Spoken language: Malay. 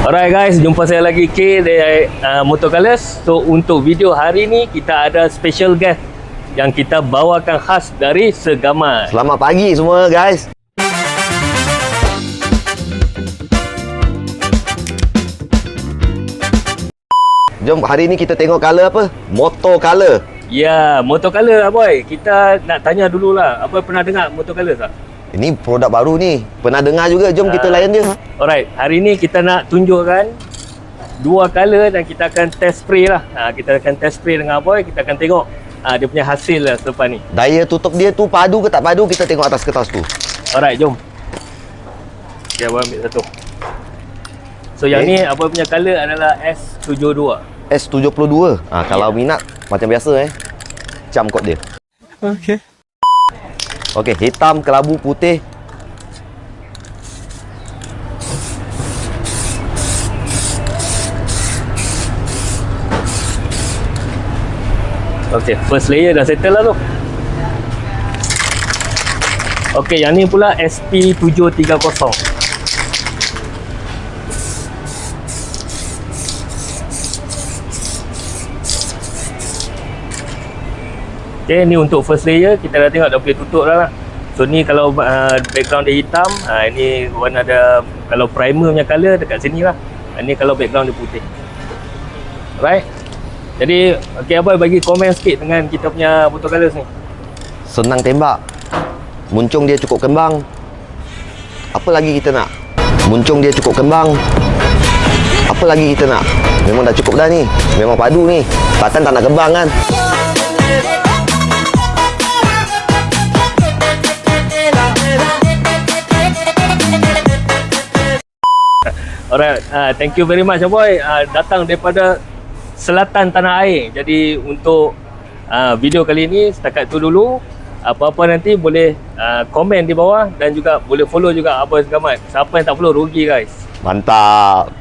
Alright guys, jumpa saya lagi K dari Motor Colors. So untuk video hari ni kita ada special guest yang kita bawakan khas dari Segamat. Selamat pagi semua guys. Jom hari ni kita tengok color apa? Motor color. Ya, Motor Color boy. Kita nak tanya dululah, apa pernah dengar Motor Color tak? Ini produk baru ni. Pernah dengar juga. Jom kita layan dia. Alright, hari ni kita nak tunjukkan dua color dan kita akan test spray lah. Kita akan test spray dengan boy. Kita akan tengok dia punya hasil lah selepas ni. Daya tutup dia tu padu ke tak padu, kita tengok atas kertas tu. Alright, jom. Okay, abang ambil satu. So yang ni apa punya color adalah S72. S72. Kalau minat macam biasa cam kod dia. Okey, hitam, kelabu, putih. Okey, first layer dah settle lah tu. Okey, yang ni pula SP730. Okay, ni untuk first layer. Kita dah tengok dah boleh tutup dah lah. So ni kalau background dia hitam, ini warna ada, kalau primer punya colour dekat sini lah. Ini kalau background dia putih. Alright. Jadi okay, abang bagi komen sikit dengan kita punya Motor Colors ni. Senang tembak. Muncung dia cukup kembang. Apa lagi kita nak? Muncung dia cukup kembang. Apa lagi kita nak? Memang dah cukup dah ni. Memang padu ni. Takkan tak nak kembang kan? Alright, thank you very much boy. Datang daripada selatan tanah air. Jadi untuk video kali ni setakat tu dulu. Apa-apa nanti boleh komen di bawah dan juga boleh follow juga Abang Segamat. Siapa yang tak follow rugi guys. Mantap.